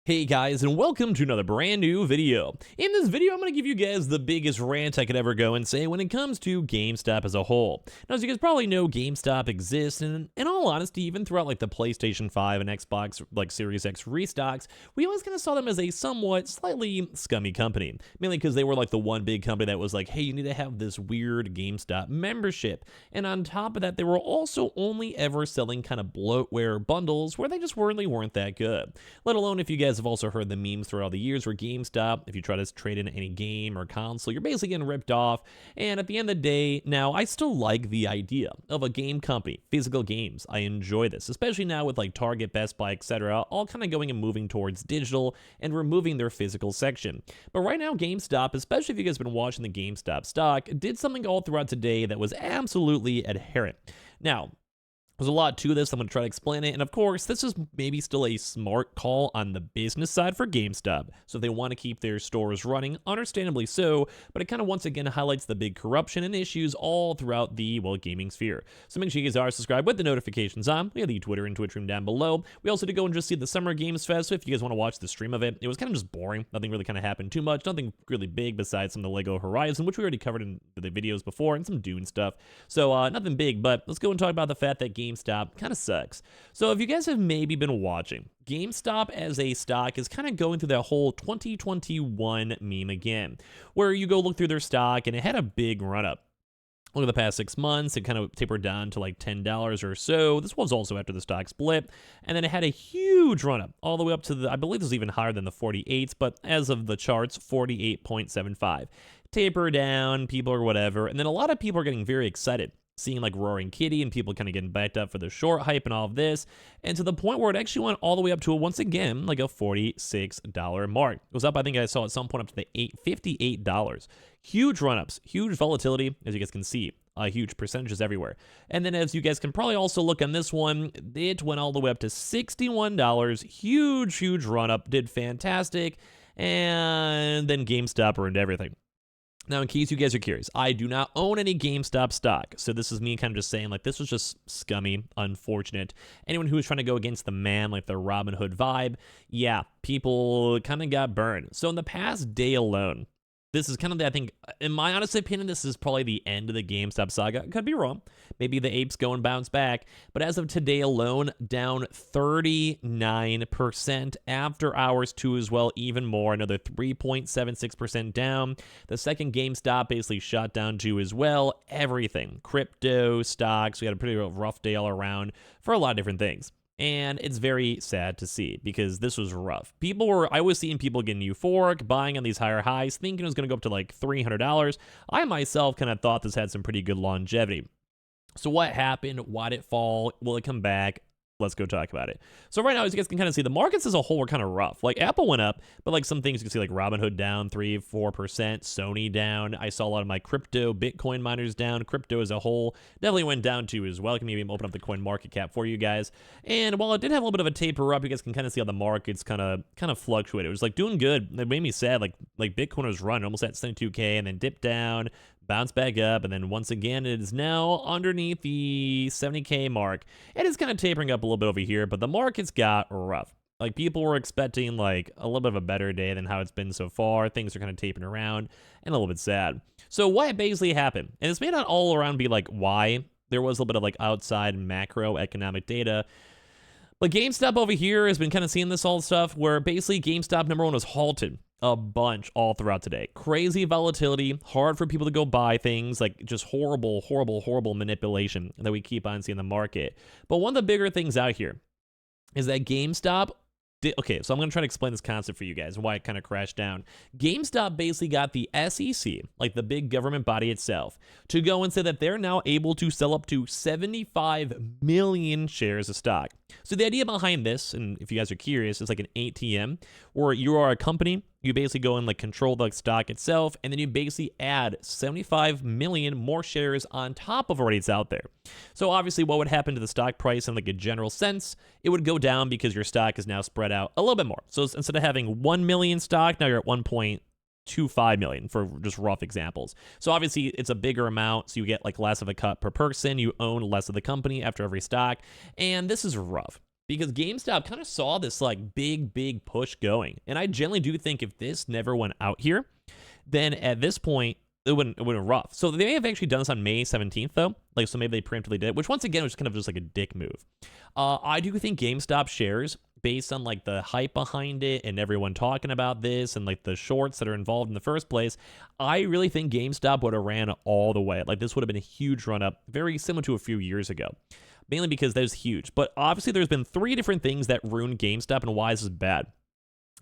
Hey guys, and welcome to another brand new video. In this video, I'm going to give you guys the biggest rant I could ever go and say when it comes to GameStop as a whole. Now, as you guys probably know, GameStop exists, and in all honesty, even throughout like the PlayStation 5 and Xbox like Series X restocks, we always kind of saw them as a somewhat slightly scummy company. Mainly because they were like the one big company that was like, hey, you need to have this weird GameStop membership. And on top of that, they were also only ever selling kind of bloatware bundles where they just really weren't that good. Let alone if you guys have also heard the memes throughout the years where GameStop, if you try to trade in any game or console, you're basically getting ripped off. And at the end of the day, now I still like the idea of a game company, physical games. I enjoy this, especially now with like Target, Best Buy, etc., all kind of going and moving towards digital and removing their physical section. But right now, GameStop, especially if you guys have been watching the GameStop stock, did something all throughout today that was absolutely adherent. Now, there's a lot to this. I'm going to try to explain it. And of course, this is maybe still a smart call on the business side for GameStop. So if they want to keep their stores running, understandably so, but it kind of once again highlights the big corruption and issues all throughout the, well, gaming sphere. So make sure you guys are subscribed with the notifications on. We have the Twitter and Twitch room down below. We also did go and just see the Summer Games Fest. So if you guys want to watch the stream of it, it was kind of just boring. Nothing really kind of happened too much. Nothing really big besides some of the Lego Horizon, which we already covered in the videos before, and some Dune stuff. So nothing big, but let's go and talk about the fact that GameStop kind of sucks. So if you guys have maybe been watching, GameStop as a stock is kind of going through that whole 2021 meme again, where you go look through their stock and it had a big run up. Over the past 6 months, it kind of tapered down to like $10 or so. This was also after the stock split. And then it had a huge run up all the way up to the, I believe this was even higher than the 48s, but as of the charts, 48.75. Taper down, people or whatever. And then a lot of people are getting very excited, seeing like Roaring Kitty and people kind of getting backed up for the short hype and all of this, and to the point where it actually went all the way up to, once again, like a $46 mark. It was up, I think I saw at some point up to the $58. Huge run-ups, huge volatility, as you guys can see. Huge percentages everywhere. And then as you guys can probably also look on this one, it went all the way up to $61. Huge run-up, did fantastic, and then GameStop ruined everything. Now, in case you guys are curious, I do not own any GameStop stock, so this is me kind of just saying, like, this was just scummy, unfortunate. Anyone who was trying to go against the man, like the Robin Hood vibe, yeah, people kind of got burned. So in the past day alone, this is kind of the, I think, in my honest opinion, this is probably the end of the GameStop saga. Could be wrong. Maybe the apes go and bounce back. But as of today alone, down 39%. After hours, too, as well, even more. Another 3.76% down. The second GameStop basically shot down, too, as well. Everything. Crypto, stocks. We had a pretty rough day all around for a lot of different things. And it's very sad to see because this was rough. I was seeing people getting euphoric, buying on these higher highs, thinking it was going to go up to like $300. I myself kind of thought this had some pretty good longevity. So what happened? Why did it fall? Will it come back? Let's go talk about it. So right now, as you guys can kind of see, the markets as a whole were kind of rough. Like Apple went up, but like some things you can see, like Robinhood down 3-4%, Sony down. I saw a lot of my crypto, Bitcoin miners down. Crypto as a whole definitely went down too as well. I can maybe open up the coin market cap for you guys. And while it did have a little bit of a taper up, you guys can kind of see how the markets kind of fluctuated. It was like doing good. It made me sad. Like Bitcoin was running almost at 72K and then dipped down, bounce back up, and then once again it is now underneath the 70K mark. It is kind of tapering up a little bit over here, but the markets got rough. Like people were expecting like a little bit of a better day than how it's been so far. Things are kind of tapering around and a little bit sad. So what basically happened, and this may not all around be like why, there was a little bit of like outside macroeconomic data. But GameStop over here has been kind of seeing this all stuff where basically GameStop number one was halted a bunch all throughout today. Crazy volatility, hard for people to go buy things, like just horrible manipulation that we keep on seeing in the market. But one of the bigger things out here is that GameStop okay, so I'm going to try to explain this concept for you guys and why it kind of crashed down. GameStop basically got the SEC, like the big government body itself, to go and say that they're now able to sell up to 75 million shares of stock. So the idea behind this, and if you guys are curious, is like an ATM where you are a company, you basically go and like control the stock itself, and then you basically add 75 million more shares on top of already it's out there. So obviously what would happen to the stock price in like a general sense, it would go down because your stock is now spread out a little bit more. So instead of having 1 million stock, now you're at 1.25 million for just rough examples. So obviously it's a bigger amount, so you get like less of a cut per person, you own less of the company after every stock, and this is rough. because GameStop kind of saw this like big push going. And I generally do think if this never went out here, then at this point, it wouldn't rough. So they may have actually done this on May 17th, though. Like, so maybe they preemptively did it, which once again was kind of just like a dick move. I do think GameStop shares, based on like the hype behind it and everyone talking about this and like the shorts that are involved in the first place, I really think GameStop would have ran all the way. Like, this would have been a huge run up, very similar to a few years ago. Mainly because that was huge. But obviously, there's been 3 different things that ruined GameStop and why this is bad.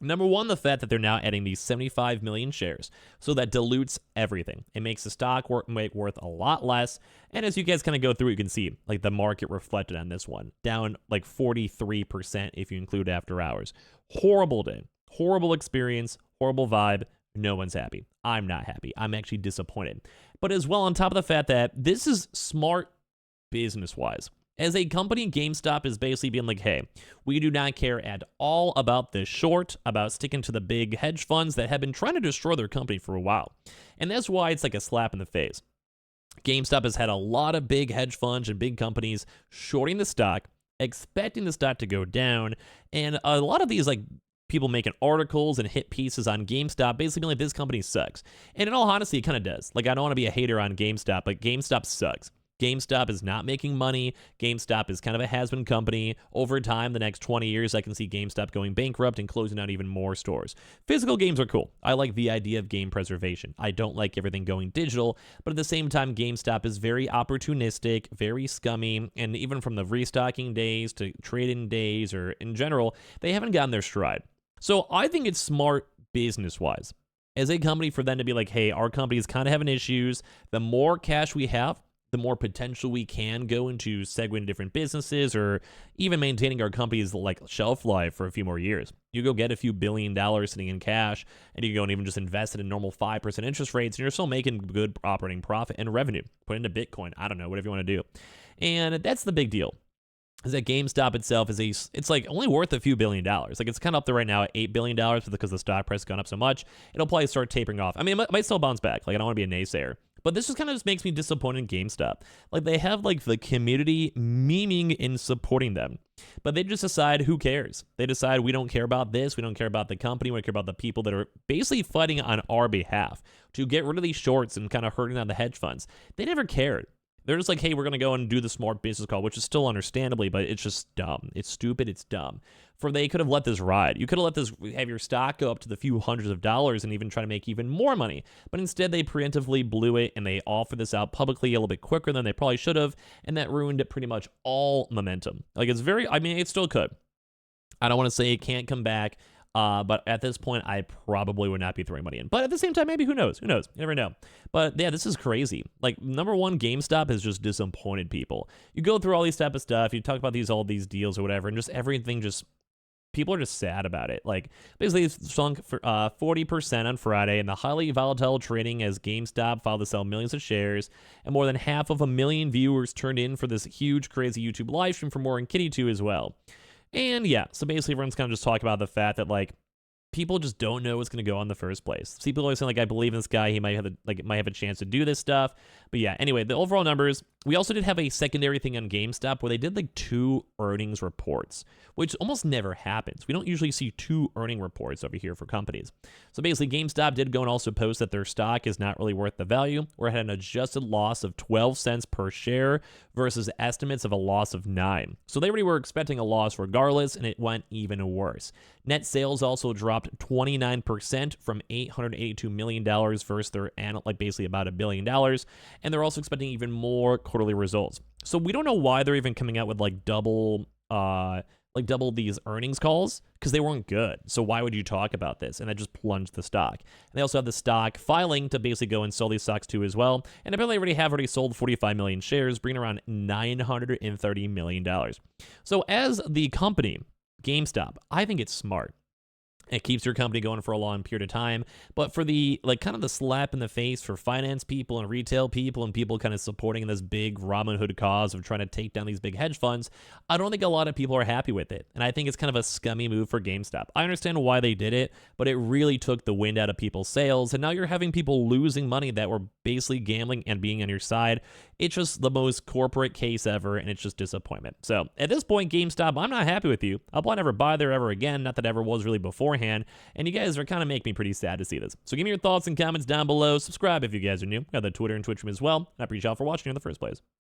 Number one, the fact that they're now adding these 75 million shares. So that dilutes everything. It makes the stock worth a lot less. And as you guys kind of go through, you can see like the market reflected on this one. Down like 43% if you include after hours. Horrible day. Horrible experience. Horrible vibe. No one's happy. I'm not happy. I'm actually disappointed. But as well, on top of the fact that this is smart business-wise. As a company, GameStop is basically being like, hey, we do not care at all about this short, about sticking to the big hedge funds that have been trying to destroy their company for a while. And that's why it's like a slap in the face. GameStop has had a lot of big hedge funds and big companies shorting the stock, expecting the stock to go down, and a lot of these like people making articles and hit pieces on GameStop basically being like, this company sucks. And in all honesty, it kind of does. Like, I don't want to be a hater on GameStop, but GameStop sucks. GameStop is not making money. GameStop is kind of a has-been company. Over time, the next 20 years, I can see GameStop going bankrupt and closing down even more stores. Physical games are cool. I like the idea of game preservation. I don't like everything going digital, but at the same time, GameStop is very opportunistic, very scummy, and even from the restocking days to trading days or in general, they haven't gotten their stride. So I think it's smart business-wise as a company for them to be like, hey, our company is kind of having issues. The more cash we have, the more potential we can go into segueing different businesses or even maintaining our company's like shelf life for a few more years. You go get a few $1 billion sitting in cash and you go and even just invest it in normal 5% interest rates and you're still making good operating profit and revenue. Put into Bitcoin. I don't know, whatever you want to do. And that's the big deal. Is that GameStop itself it's like only worth a few $1 billion. Like, it's kind of up there right now at $8 billion, but because the stock price has gone up so much, it'll probably start tapering off. I mean, it might still bounce back. Like, I don't want to be a naysayer. But this just kind of makes me disappointed in GameStop. Like, they have like the community memeing and supporting them. But they just decide, who cares? They decide, we don't care about this. We don't care about the company. We don't care about the people that are basically fighting on our behalf to get rid of these shorts and kind of hurting on the hedge funds. They never cared. They're just like, hey, we're going to go and do the smart business call, which is still understandably, but it's just dumb. It's stupid. It's dumb. They could have let this ride. You could have let this, have your stock go up to the few hundreds of dollars and even try to make even more money. But instead, they preemptively blew it and they offered this out publicly a little bit quicker than they probably should have. And that ruined pretty much all momentum. Like, it still could. I don't want to say it can't come back. But at this point, I probably would not be throwing money in. But at the same time, maybe, who knows? Who knows? You never know. But yeah, this is crazy. Like, number one, GameStop has just disappointed people. You go through all these type of stuff, you talk about all these deals or whatever, and just everything people are just sad about it. Like, basically, it's sunk for 40% on Friday, and the highly volatile trading as GameStop filed to sell millions of shares, and more than 500,000 viewers turned in for this huge, crazy YouTube live stream from Warren Kitty 2 as well. And yeah, so basically everyone's kind of just talking about the fact that like people just don't know what's going to go on in the first place. See, people always saying like, I believe in this guy, he might have a chance to do this stuff. But yeah, anyway, the overall numbers. We also did have a secondary thing on GameStop where they did like 2 earnings reports, which almost never happens. We don't usually see 2 earning reports over here for companies. So basically, GameStop did go and also post that their stock is not really worth the value, or it had an adjusted loss of 12 cents per share versus estimates of a loss of 9. So they already were expecting a loss regardless, and it went even worse. Net sales also dropped 29% from $882 million versus their basically about $1 billion, and they're also expecting even more quarterly results. So we don't know why they're even coming out with double these earnings calls, because they weren't good. So why would you talk about this? And that just plunged the stock. And they also have the stock filing to basically go and sell these stocks too as well. And apparently they already sold 45 million shares, bringing around $930 million. So as the company, GameStop, I think it's smart. It keeps your company going for a long period of time. But for the kind of the slap in the face for finance people and retail people and people kind of supporting this big Robin Hood cause of trying to take down these big hedge funds, I don't think a lot of people are happy with it. And I think it's kind of a scummy move for GameStop. I understand why they did it, but it really took the wind out of people's sails. And now you're having people losing money that were basically gambling and being on your side. It's just the most corporate case ever, and it's just disappointment. So at this point, GameStop, I'm not happy with you. I'll probably never buy there ever again. Not that I ever was really beforehand. And you guys are kind of making me pretty sad to see this. So give me your thoughts and comments down below. Subscribe if you guys are new. Got the Twitter and Twitch room as well. And I appreciate y'all for watching in the first place.